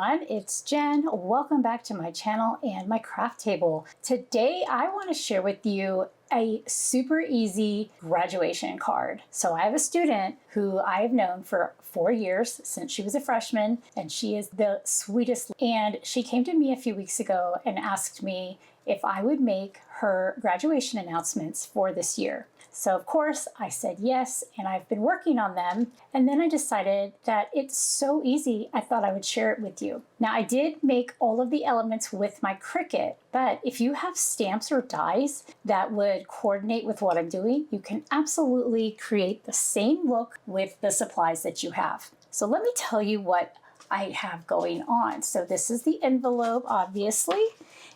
everyone, it's Jen. Welcome back to my channel and my craft table. Today I want to share with you a super easy graduation card. So I have a student who I've known for 4 years, since she was a freshman, and she is the sweetest. And she came to me a few weeks ago and asked me if I would make her graduation announcements for this year. So of course I said yes, and I've been working on them. And then I decided that it's so easy, I thought I would share it with you. Now I did make all of the elements with my Cricut, but if you have stamps or dies that would coordinate with what I'm doing, you can absolutely create the same look with the supplies that you have. So let me tell you what I have going on. So this is the envelope, obviously.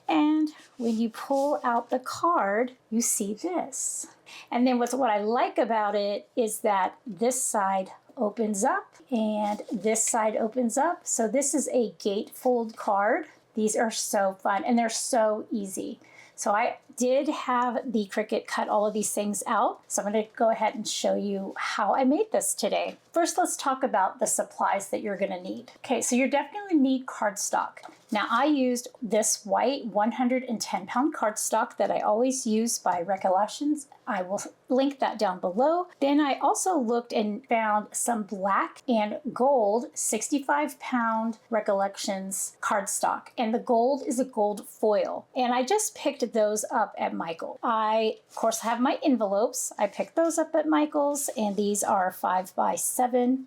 And when you pull out the card, you see this. And then what I like about it is that this side opens up and this side opens up. So this is a gatefold card. These are so fun and they're so easy. So I did have the Cricut cut all of these things out. So I'm going to go ahead and show you how I made this today. First, let's talk about the supplies that you're going to need. Okay, so you definitely need cardstock. Now I used this white 110-pound cardstock that I always use by Recollections. I will link that down below. Then I also looked and found some black and gold 65-pound Recollections cardstock. And the gold is a gold foil. And I just picked those up at Michael's. I, of course, have my envelopes. I picked those up at Michael's, and these are 5x7.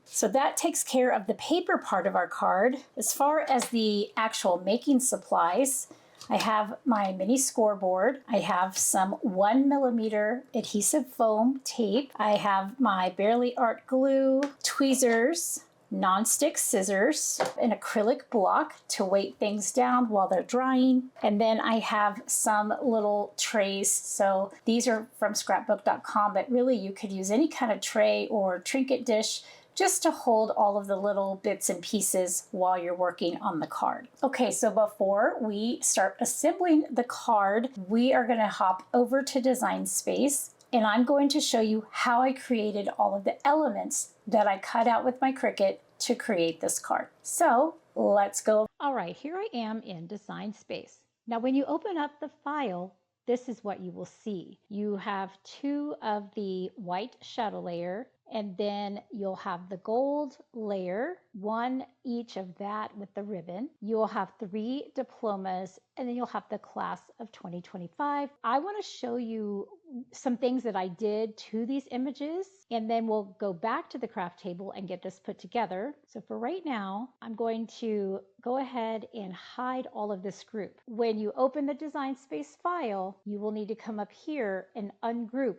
So that takes care of the paper part of our card. As far as the actual making supplies, I have my mini scoreboard. I have some 1mm adhesive foam tape. I have my Barely Art glue, tweezers, non-stick scissors, an acrylic block to weight things down while they're drying. And then I have some little trays. So these are from scrapbook.com, but really you could use any kind of tray or trinket dish just to hold all of the little bits and pieces while you're working on the card. Okay, so before we start assembling the card, we are gonna hop over to Design Space, and I'm going to show you how I created all of the elements that I cut out with my Cricut to create this card. So let's go. All right, here I am in Design Space. Now when you open up the file, this is what you will see. You have 2 of the white shadow layer, and then you'll have the gold layer, 1 each of that with the ribbon. You'll have 3 diplomas, and then you'll have the class of 2025. I want to show you some things that I did to these images, and then we'll go back to the craft table and get this put together. So for right now, I'm going to go ahead and hide all of this group. When you open the Design Space file, you will need to come up here and ungroup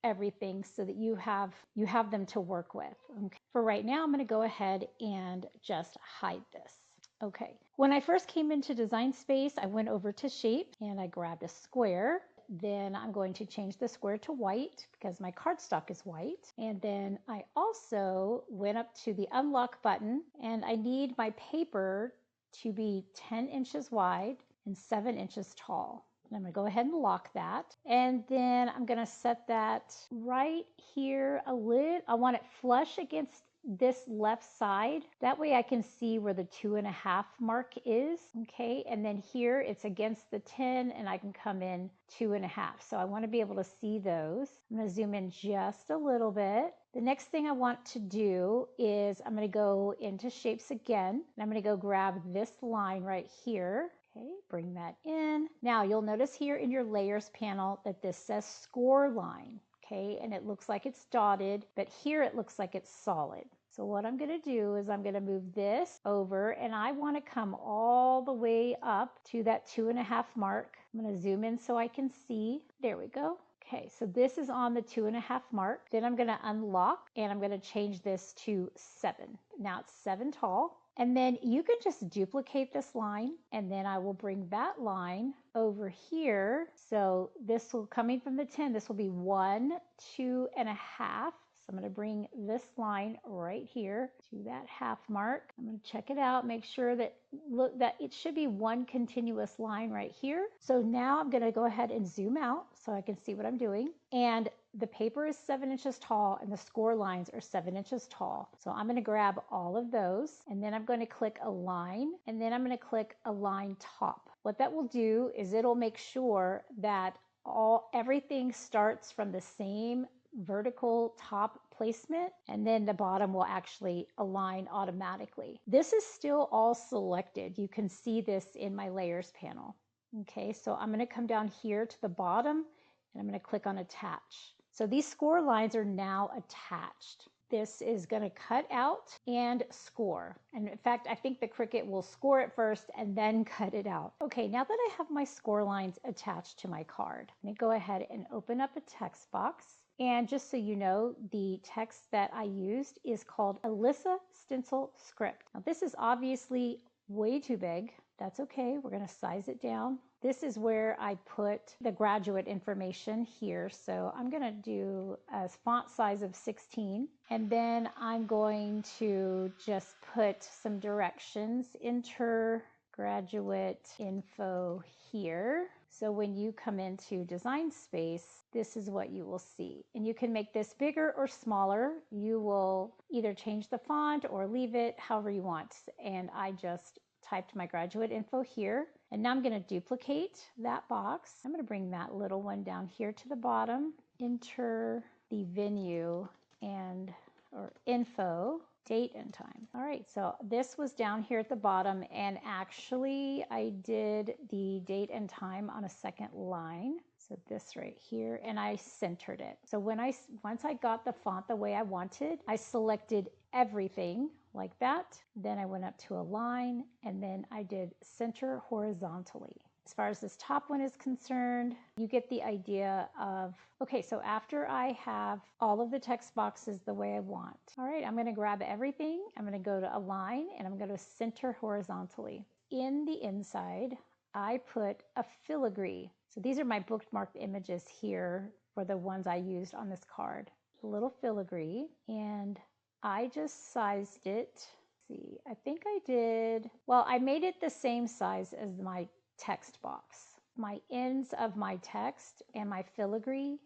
everything so that you have them to work with. Okay. For right now, I'm going to go ahead and just hide this. Okay. When I first came into Design Space, I went over to Shape and I grabbed a square. Then I'm going to change the square to white because my cardstock is white. And then I also went up to the unlock button, and I need my paper to be 10 inches wide and 7 inches tall. I'm going to go ahead and lock that. And then I'm going to set that right here a little. I want it flush against this left side. That way I can see where the 2.5 mark is. Okay. And then here it's against the 10 and I can come in 2.5. So I want to be able to see those. I'm going to zoom in just a little bit. The next thing I want to do is I'm going to go into Shapes again, and I'm going to go grab this line right here. Okay, bring that in. Now you'll notice here in your layers panel that this says score line. Okay, and it looks like it's dotted, but here it looks like it's solid. So what I'm going to do is I'm going to move this over, and I want to come all the way up to that 2.5 mark. I'm going to zoom in so I can see. There we go. Okay, so this is on the 2.5 mark. Then I'm going to unlock, and I'm going to change this to 7. Now it's 7 tall. And then you can just duplicate this line, and then I will bring that line over here. So this will, coming from the 10, this will be 1, 2.5. So I'm going to bring this line right here to that half mark. I'm going to check it out, make sure that, look, that it should be one continuous line right here. So now I'm going to go ahead and zoom out so I can see what I'm doing. And the paper is 7 inches tall and the score lines are 7 inches tall. So I'm going to grab all of those and then I'm going to click align and then I'm going to click align top. What that will do is it'll make sure that everything starts from the same vertical top placement and then the bottom will actually align automatically. This is still all selected. You can see this in my layers panel. Okay, so I'm going to come down here to the bottom and I'm going to click on attach. So these score lines are now attached. This is going to cut out and score. And in fact, I think the Cricut will score it first and then cut it out. Okay, now that I have my score lines attached to my card, I'm going to go ahead and open up a text box. And just so you know, the text that I used is called Alyssa Stencil Script. Now this is obviously way too big. That's okay, we're going to size it down. This is where I put the graduate information here. So I'm going to do a font size of 16. And then I'm going to just put some directions, enter graduate info here. So when you come into Design Space, this is what you will see. And you can make this bigger or smaller. You will either change the font or leave it however you want. And I just typed my graduate info here. And now I'm going to duplicate that box. I'm going to bring that little one down here to the bottom, enter the venue or info, date and time. All right, so this was down here at the bottom, and actually I did the date and time on a second line. So this right here, and I centered it. So once I got the font the way I wanted, I selected everything like that. Then I went up to align, and then I did center horizontally. As far as this top one is concerned, you get the idea of, okay, so after I have all of the text boxes the way I want, all right, I'm going to grab everything. I'm going to go to align and I'm going to center horizontally. In the inside, I put a filigree. So these are my bookmarked images here for the ones I used on this card. A little filigree, and I just sized it. Let's see, I think I did, well, I made it the same size as my text box. My ends of my text and my filigree,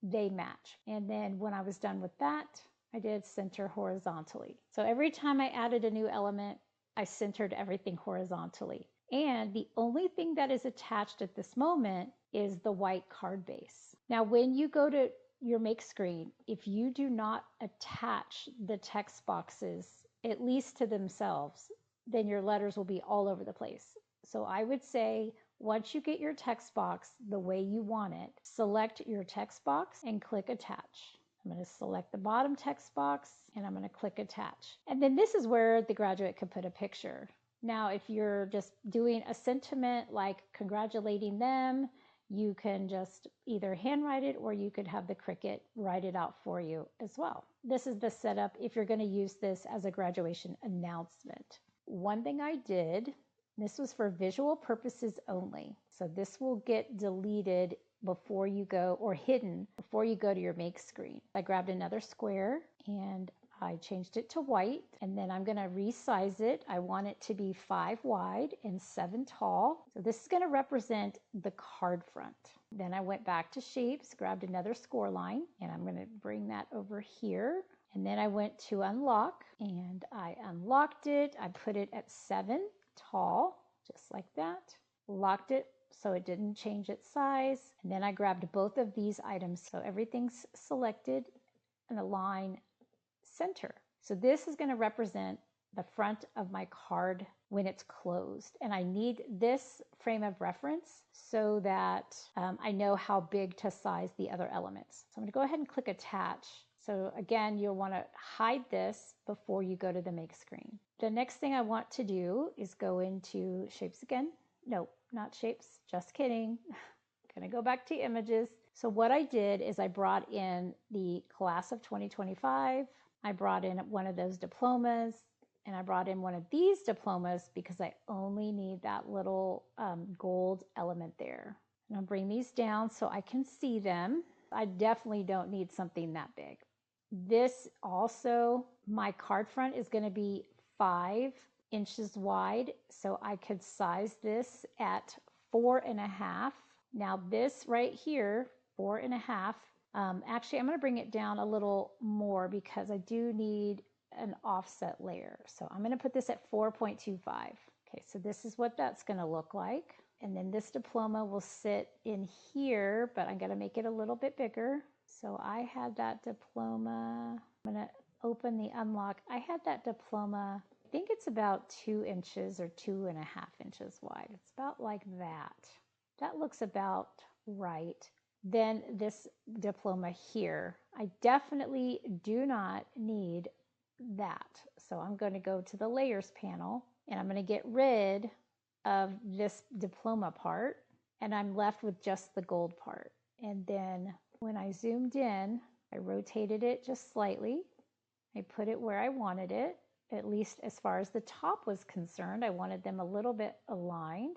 they match. And then when I was done with that, I did center horizontally. So every time I added a new element, I centered everything horizontally. And the only thing that is attached at this moment is the white card base. Now, when you go to your make screen, if you do not attach the text boxes, at least to themselves, then your letters will be all over the place. So I would say once you get your text box the way you want it, select your text box and click attach. I'm going to select the bottom text box and I'm going to click attach. And then this is where the graduate could put a picture. Now, if you're just doing a sentiment like congratulating them, you can just either handwrite it or you could have the Cricut write it out for you as well. This is the setup if you're going to use this as a graduation announcement. One thing I did, this was for visual purposes only. So this will get deleted before you go, or hidden before you go to your make screen. I grabbed another square and I changed it to white, and then I'm going to resize it. I want it to be 5 wide and 7 tall. So this is going to represent the card front. Then I went back to shapes, grabbed another score line, and I'm going to bring that over here. And then I went to unlock, and I unlocked it. I put it at 7 tall, just like that. Locked it so it didn't change its size. And then I grabbed both of these items. So everything's selected and align center. So this is going to represent the front of my card when it's closed. And I need this frame of reference so that I know how big to size the other elements. So I'm going to go ahead and click attach. So again, you'll want to hide this before you go to the make screen. The next thing I want to do is go into shapes again. No, not shapes, just kidding. I'm going to go back to images. So what I did is I brought in the class of 2025. I brought in one of those diplomas, and I brought in one of these diplomas because I only need that little gold element there. And I'll bring these down so I can see them. I definitely don't need something that big. This also, my card front is going to be 5 inches wide, so I could size this at 4.5. Now this right here, 4.5, Actually, I'm going to bring it down a little more because I do need an offset layer. So I'm going to put this at 4.25. Okay, so this is what that's going to look like. And then this diploma will sit in here, but I'm going to make it a little bit bigger. So I had that diploma, I'm going to open the unlock. I had that diploma, I think it's about 2 inches or 2.5 inches wide. It's about like that. That looks about right. Then this diploma here, I definitely do not need that. So I'm going to go to the layers panel and I'm going to get rid of this diploma part and I'm left with just the gold part. And then when I zoomed in, I rotated it just slightly. I put it where I wanted it, at least as far as the top was concerned. I wanted them a little bit aligned.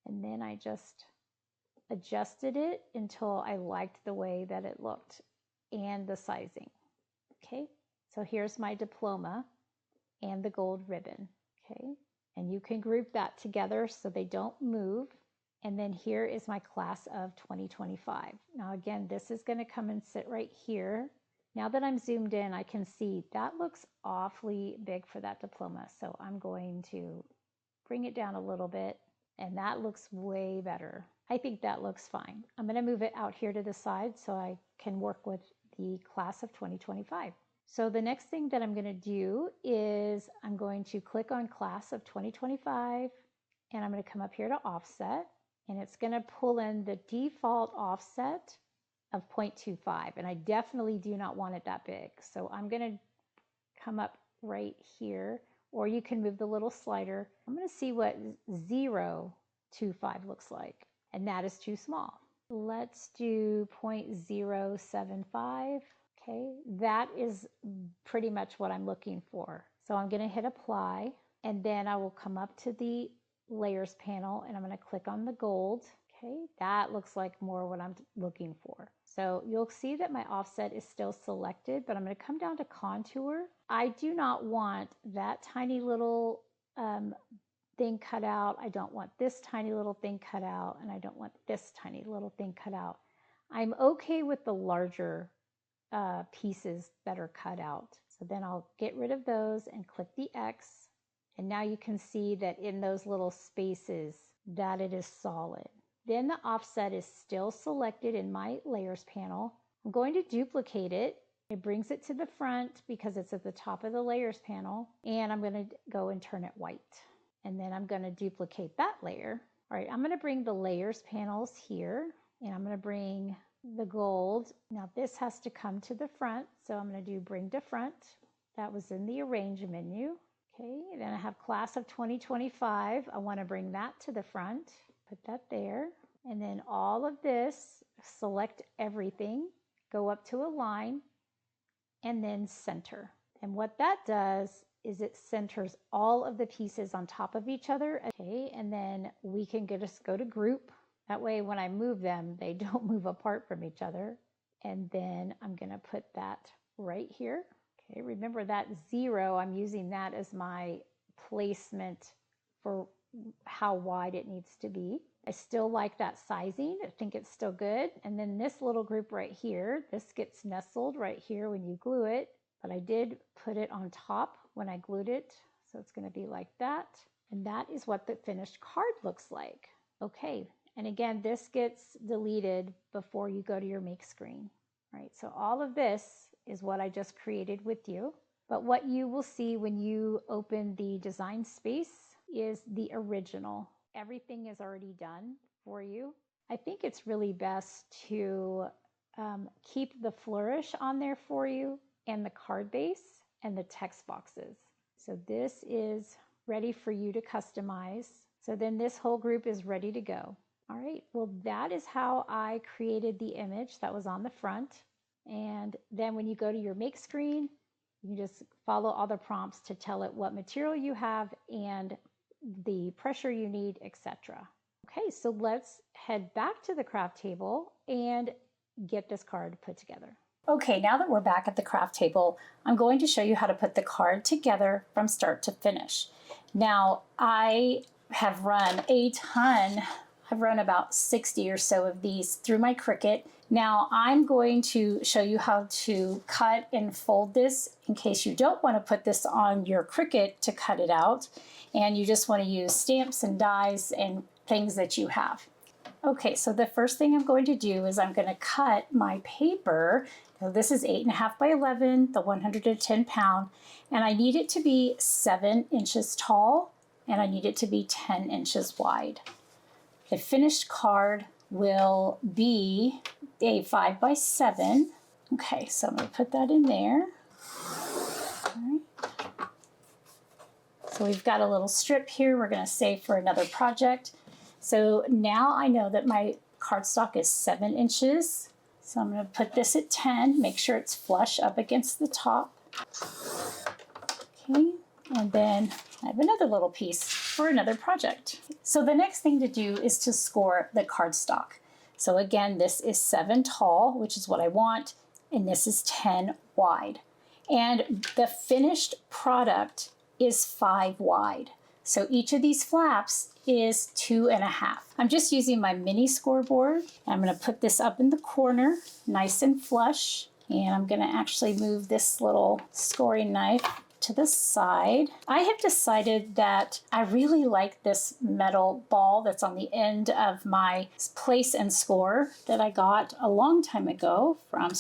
And then I just adjusted it until I liked the way that it looked and the sizing. Okay, so here's my diploma and the gold ribbon. Okay, and you can group that together so they don't move. And then here is my class of 2025. Now again, this is going to come and sit right here. Now that I'm zoomed in, I can see that looks awfully big for that diploma. So I'm going to bring it down a little bit, and that looks way better. I think that looks fine. I'm going to move it out here to the side so I can work with the class of 2025. So the next thing that I'm going to do is I'm going to click on class of 2025 and I'm going to come up here to offset, and it's going to pull in the default offset of 0.25, and I definitely do not want it that big. So I'm going to come up right here, or you can move the little slider. I'm going to see what 0.25 looks like, and that is too small. Let's do 0.075. Okay, that is pretty much what I'm looking for. So I'm going to hit apply, and then I will come up to the layers panel and I'm going to click on the gold. Okay, that looks like more what I'm looking for. So you'll see that my offset is still selected, but I'm going to come down to contour. I do not want that tiny little thing cut out. I don't want this tiny little thing cut out, and I don't want this tiny little thing cut out. I'm okay with the larger pieces that are cut out. So then I'll get rid of those and click the X. And now you can see that in those little spaces that it is solid. Then the offset is still selected in my layers panel. I'm going to duplicate it. It brings it to the front because it's at the top of the layers panel. And I'm going to go and turn it white. And then I'm going to duplicate that layer. All right, I'm going to bring the layers panels here, and I'm going to bring the gold. Now this has to come to the front, so I'm going to do bring to front. That was in the arrange menu. Okay, then I have class of 2025. I want to bring that to the front, put that there. And then all of this, select everything, go up to align, and then center. And what that does is it centers all of the pieces on top of each other. Okay, and then we can just go to group. That way when I move them, they don't move apart from each other. And then I'm going to put that right here. Okay, remember that 0, I'm using that as my placement for how wide it needs to be. I still like that sizing. I think it's still good. And then this little group right here, this gets nestled right here when you glue it, but I did put it on top when I glued it. So it's going to be like that. And that is what the finished card looks like. Okay. And again, this gets deleted before you go to your make screen. Right, so all of this is what I just created with you. But what you will see when you open the design space is the original. Everything is already done for you. I think it's really best to keep the flourish on there for you, and the card base and the text boxes. So this is ready for you to customize. So then this whole group is ready to go. All right, well, that is how I created the image that was on the front. And then when you go to your make screen, you can just follow all the prompts to tell it what material you have and the pressure you need, etc. Okay, so let's head back to the craft table and get this card put together. Okay, now that we're back at the craft table, I'm going to show you how to put the card together from start to finish. Now, I have run a ton I've run about 60 or so of these through my Cricut. Now I'm going to show you how to cut and fold this in case you don't want to put this on your Cricut to cut it out and you just want to use stamps and dies and things that you have. Okay, so the first thing I'm going to do is I'm going to cut my paper. Now this is 8.5 by 11, the 110 pound, and I need it to be 7 inches tall and I need it to be 10 inches wide. The finished card will be a 5 by 7. Okay, so I'm going to put that in there. All right. So we've got a little strip here we're going to save for another project. So now I know that my cardstock is 7 inches. So I'm going to put this at 10, make sure it's flush up against the top. Okay, and then I have another little piece for another project. So the next thing to do is to score the cardstock. So again, this is 7 tall, which is what I want, and this is 10 wide. And the finished product is 5 wide. So each of these flaps is 2.5. I'm just using my mini scoreboard. I'm going to put this up in the corner, nice and flush. And I'm going to actually move this little scoring knife to the side. I have decided that I really like this metal ball that's on the end of my place and score that I got a long time ago from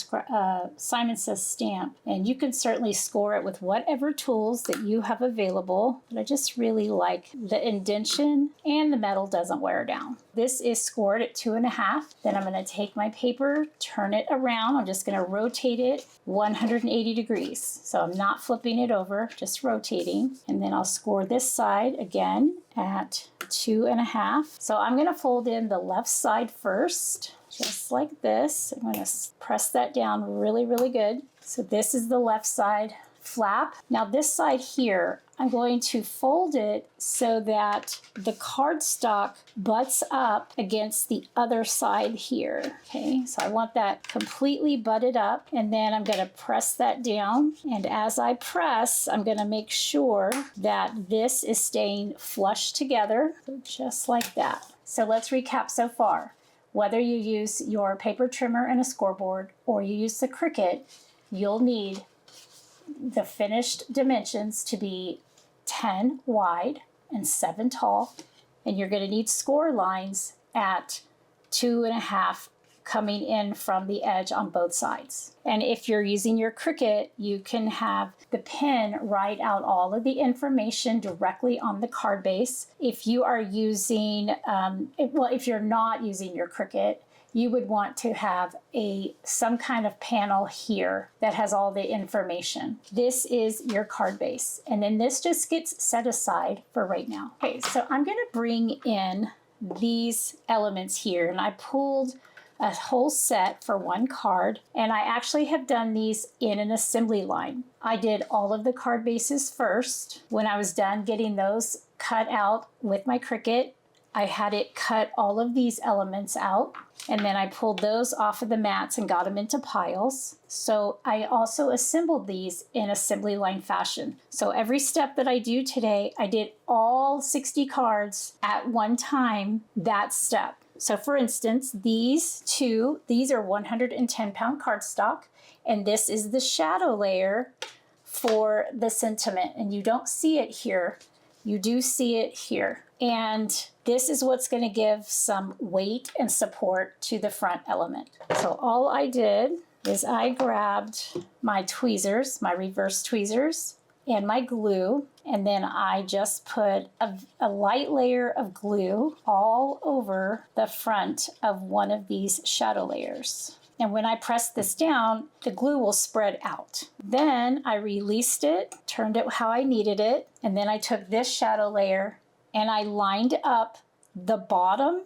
Simon Says Stamp. And you can certainly score it with whatever tools that you have available. But I just really like the indentation and the metal doesn't wear down. This is scored at 2.5. Then I'm going to take my paper, turn it around. I'm just going to rotate it 180 degrees. So I'm not flipping it over, just rotating. And then I'll score this side again at 2.5. So I'm going to fold in the left side first, just like this. I'm going to press that down really, really good. So this is the left side flap. Now this side here, I'm going to fold it so that the cardstock butts up against the other side here. Okay, so I want that completely butted up, and then I'm going to press that down. And as I press, I'm going to make sure that this is staying flush together, just like that. So let's recap so far. Whether you use your paper trimmer and a scoreboard or you use the Cricut, you'll need the finished dimensions to be 10 wide and 7 tall, and you're going to need score lines at 2.5 coming in from the edge on both sides. And if you're using your Cricut, you can have the pen write out all of the information directly on the card base. If you are using, if you're not using your Cricut, you would want to have some kind of panel here that has all the information. This is your card base, and then this just gets set aside for right now. Okay, so I'm going to bring in these elements here, and I pulled a whole set for one card, and I actually have done these in an assembly line. I did all of the card bases first. When I was done getting those cut out with my Cricut, I had it cut all of these elements out, and then I pulled those off of the mats and got them into piles. So I also assembled these in assembly line fashion. So every step that I do today, I did all 60 cards at one time, that step. So for instance, these are 110 pound cardstock, and this is the shadow layer for the sentiment. And you don't see it here, you do see it here. And this is what's going to give some weight and support to the front element. So all I did is I grabbed my tweezers, my reverse tweezers, and my glue, and then I just put a light layer of glue all over the front of one of these shadow layers. And when I press this down, the glue will spread out. Then I released it, turned it how I needed it, and then I took this shadow layer and I lined up the bottom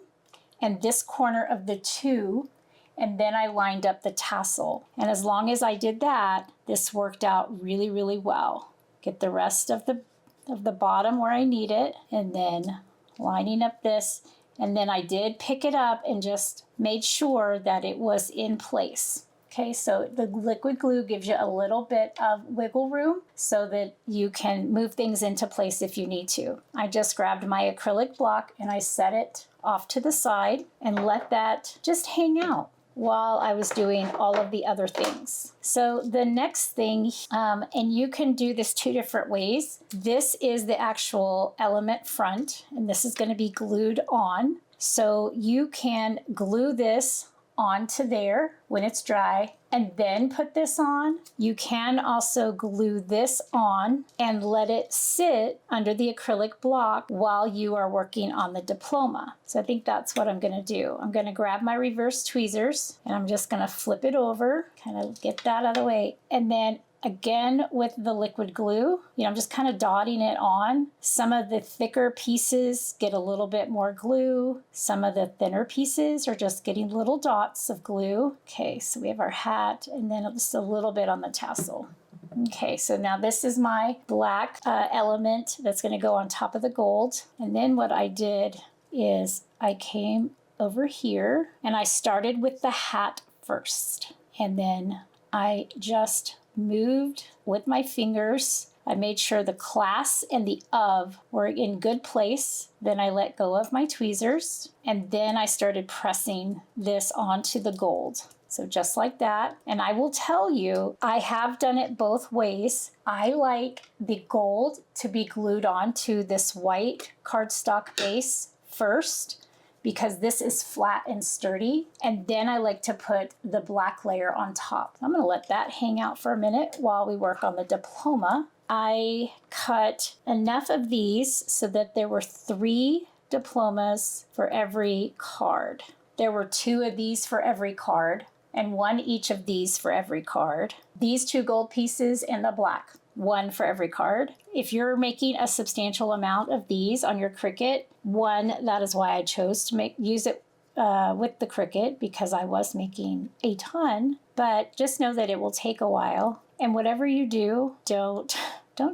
and this corner of the two, and then I lined up the tassel. And as long as I did that, this worked out really, really well. Get the rest of the bottom where I need it, and then lining up this. And then I did pick it up and just made sure that it was in place. Okay, so the liquid glue gives you a little bit of wiggle room so that you can move things into place if you need to. I just grabbed my acrylic block and I set it off to the side and let that just hang out while I was doing all of the other things. So the next thing, and you can do this two different ways. This is the actual element front, and this is going to be glued on. So you can glue this onto there when it's dry and then put this on. You can also glue this on and let it sit under the acrylic block while you are working on the diploma. So I think that's what I'm going to do. I'm going to grab my reverse tweezers and I'm just going to flip it over, kind of get that out of the way. And then again, with the liquid glue, I'm just kind of dotting it on. Some of the thicker pieces get a little bit more glue. Some of the thinner pieces are just getting little dots of glue. Okay, so we have our hat and then just a little bit on the tassel. Okay, so now this is my black element that's going to go on top of the gold. And then what I did is I came over here and I started with the hat first. And then I just moved with my fingers. I made sure the class and the of were in good place. Then I let go of my tweezers and then I started pressing this onto the gold. So just like that. And I will tell you, I have done it both ways. I like the gold to be glued onto this white cardstock base first, because this is flat and sturdy. And then I like to put the black layer on top. I'm gonna let that hang out for a minute while we work on the diploma. I cut enough of these so that there were 3 diplomas for every card. There were 2 of these for every card and 1 each of these for every card. These 2 gold pieces and the black, 1 for every card. If you're making a substantial amount of these on your Cricut, that is why I chose to use it with the Cricut, because I was making a ton, but just know that it will take a while. And whatever you do, don't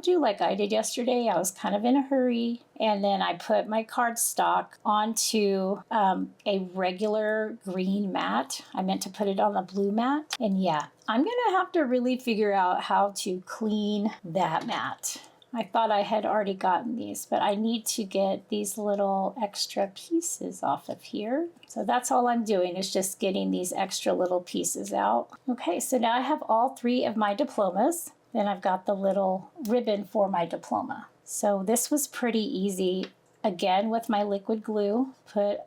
do like I did yesterday. I was kind of in a hurry, and then I put my cardstock onto a regular green mat. I meant to put it on a blue mat, and yeah, I'm gonna have to really figure out how to clean that mat. I thought I had already gotten these, but I need to get these little extra pieces off of here. So that's all I'm doing, is just getting these extra little pieces out. Okay, so now I have all 3 of my diplomas. Then I've got the little ribbon for my diploma. So this was pretty easy. Again, with my liquid glue, put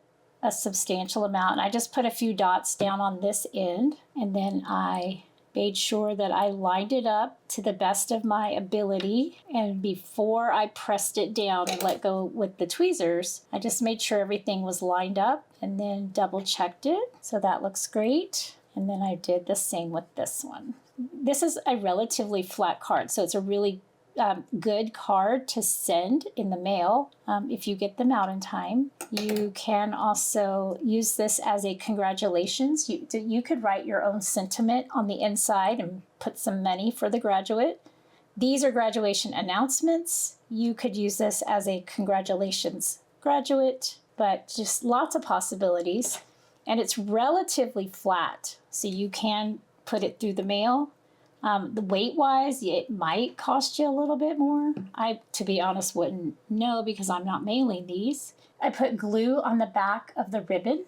a substantial amount. And I just put a few dots down on this end, and then I made sure that I lined it up to the best of my ability. And before I pressed it down and let go with the tweezers, I just made sure everything was lined up and then double checked it. So that looks great. And then I did the same with this one. This is a relatively flat card, so it's a really good card to send in the mail if you get them out in time. You can also use this as a congratulations. You could write your own sentiment on the inside and put some money for the graduate. These are graduation announcements. You could use this as a congratulations graduate, but just lots of possibilities. And it's relatively flat, so you can put it through the mail. The weight-wise, it might cost you a little bit more. I, to be honest, wouldn't know because I'm not mailing these. I put glue on the back of the ribbon,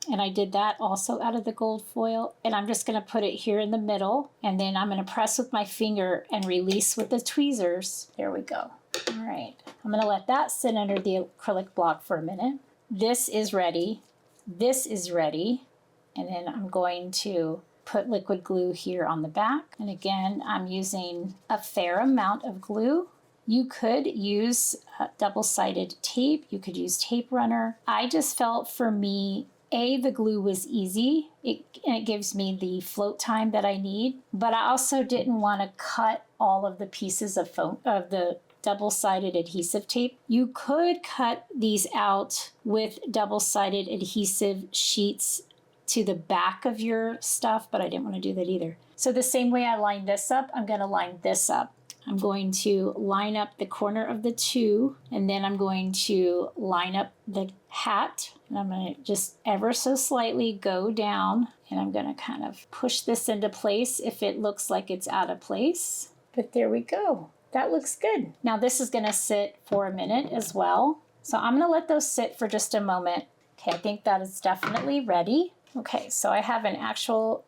and I did that also out of the gold foil. And I'm just going to put it here in the middle, and then I'm going to press with my finger and release with the tweezers. There we go. All right. I'm going to let that sit under the acrylic block for a minute. This is ready. This is ready. And then I'm going to put liquid glue here on the back. And again, I'm using a fair amount of glue. You could use double-sided tape. You could use tape runner. I just felt, for me, the glue was easy. It gives me the float time that I need. But I also didn't want to cut all of the pieces of the double-sided adhesive tape. You could cut these out with double-sided adhesive sheets to the back of your stuff, but I didn't want to do that either. So the same way I lined this up, I'm going to line this up. I'm going to line up the corner of the 2, and then I'm going to line up the hat, and I'm going to just ever so slightly go down, and I'm going to kind of push this into place if it looks like it's out of place. But there we go. That looks good. Now this is going to sit for a minute as well. So I'm going to let those sit for just a moment. Okay, I think that is definitely ready. Okay, so I have an actual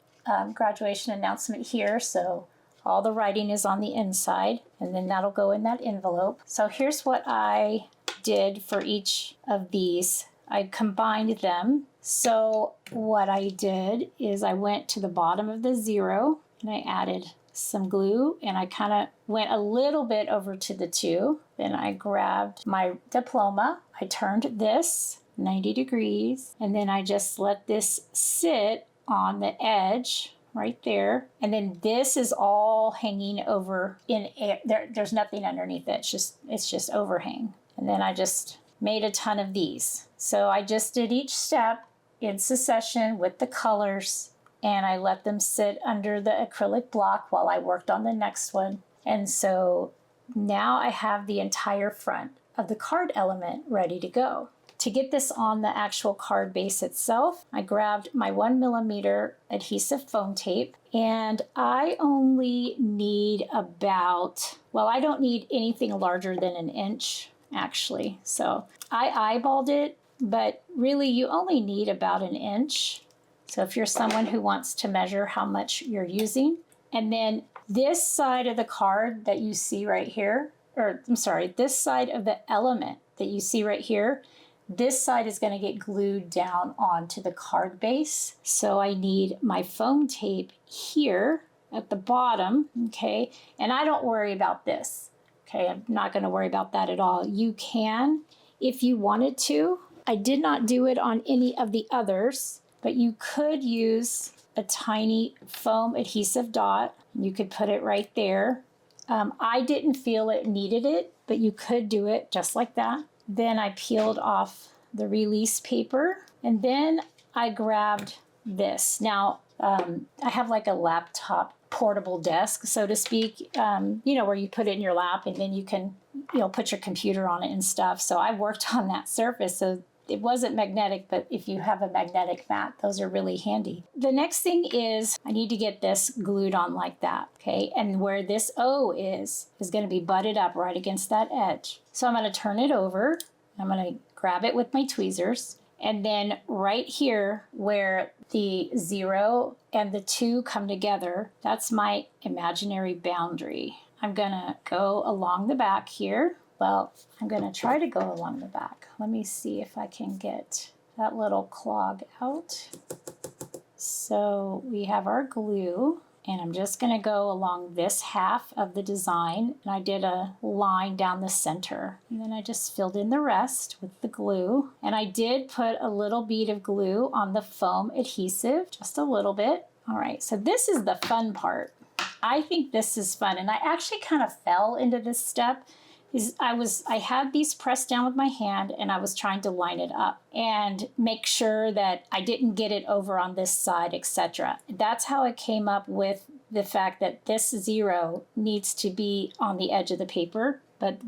graduation announcement here. So all the writing is on the inside, and then that'll go in that envelope. So here's what I did for each of these. I combined them. So what I did is I went to the bottom of the 0 and I added some glue, and I kind of went a little bit over to the 2. Then I grabbed my diploma. I turned this 90 degrees, and then I just let this sit on the edge right there. And then this is all hanging over in air. There's nothing underneath it. It's just overhang. And then I just made a ton of these. So I just did each step in succession with the colors, and I let them sit under the acrylic block while I worked on the next one. And so now I have the entire front of the card element ready to go. To get this on the actual card base itself, I grabbed my 1mm adhesive foam tape, and I only need about, well, I don't need anything larger than an inch actually. So I eyeballed it, but really you only need about an inch. So if you're someone who wants to measure how much you're using, and then this side of the card that you see right here, or I'm sorry, this side of the element that you see right here, this side is going to get glued down onto the card base. So I need my foam tape here at the bottom, okay? And I don't worry about this, okay? I'm not going to worry about that at all. You can, if you wanted to. I did not do it on any of the others, but you could use a tiny foam adhesive dot. You could put it right there. I didn't feel it needed it, but you could do it just like that. Then I peeled off the release paper, and then I grabbed this. Now, I have like a laptop portable desk, so to speak, where you put it in your lap and then you can, put your computer on it and stuff. So I worked on that surface. So it wasn't magnetic, but if you have a magnetic mat, those are really handy. The next thing is I need to get this glued on like that, okay? And where this O is going to be butted up right against that edge. So I'm going to turn it over. I'm going to grab it with my tweezers. And then right here where the 0 and the 2 come together, that's my imaginary boundary. I'm going to go along the back here. Well, I'm going to try to go along the back. Let me see if I can get that little clog out. So we have our glue, and I'm just going to go along this half of the design, and I did a line down the center. And then I just filled in the rest with the glue. And I did put a little bead of glue on the foam adhesive, just a little bit. All right, so this is the fun part. I think this is fun, and I actually kind of fell into this step. I had these pressed down with my hand, and I was trying to line it up and make sure that I didn't get it over on this side, etc. That's how I came up with the fact that this 0 needs to be on the edge of the paper. But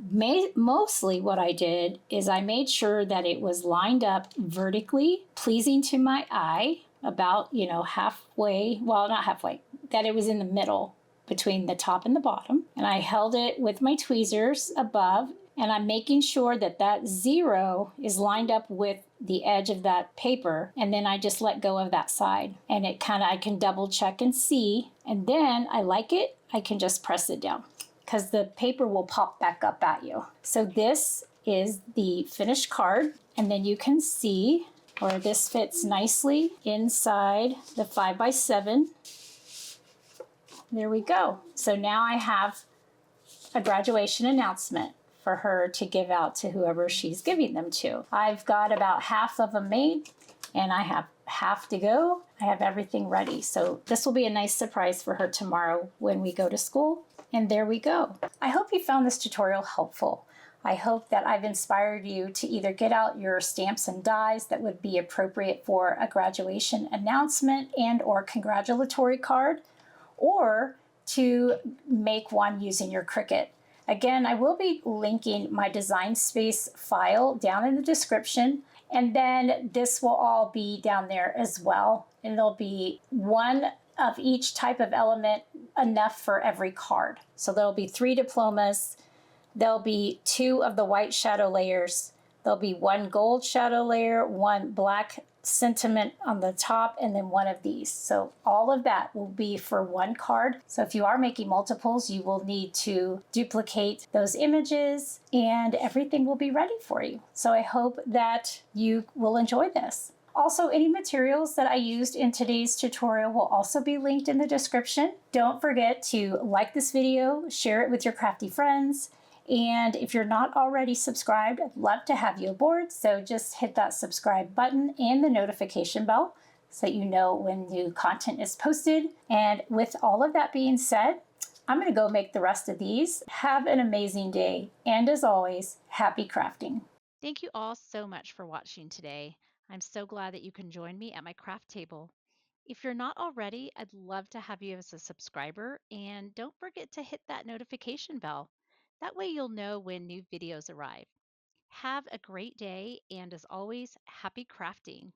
mostly what I did is I made sure that it was lined up vertically, pleasing to my eye, about, halfway, well, not halfway, that it was in the middle between the top and the bottom. And I held it with my tweezers above, and I'm making sure that that 0 is lined up with the edge of that paper. And then I just let go of that side, and I can double check and see. And then I like it, I can just press it down because the paper will pop back up at you. So this is the finished card. And then you can see where this fits nicely inside the 5x7. There we go. So now I have a graduation announcement for her to give out to whoever she's giving them to. I've got about half of them made, and I have half to go. I have everything ready. So this will be a nice surprise for her tomorrow when we go to school. And there we go. I hope you found this tutorial helpful. I hope that I've inspired you to either get out your stamps and dies that would be appropriate for a graduation announcement and or congratulatory card, or to make one using your Cricut. Again, I will be linking my Design Space file down in the description, and then this will all be down there as well. And there'll be one of each type of element, enough for every card. So there'll be 3 diplomas, there'll be 2 of the white shadow layers, there'll be one gold shadow layer, one black sentiment on the top, and then one of these. So all of that will be for one card. So if you are making multiples, you will need to duplicate those images and everything will be ready for you. So I hope that you will enjoy this. Also, any materials that I used in today's tutorial will also be linked in the description. Don't forget to like this video, share it with your crafty friends, and if you're not already subscribed, I'd love to have you aboard. So just hit that subscribe button and the notification bell so that you know when new content is posted. And with all of that being said, I'm going to go make the rest of these. Have an amazing day. And as always, happy crafting. Thank you all so much for watching today. I'm so glad that you can join me at my craft table. If you're not already, I'd love to have you as a subscriber, and don't forget to hit that notification bell. That way you'll know when new videos arrive. Have a great day, and as always, happy crafting.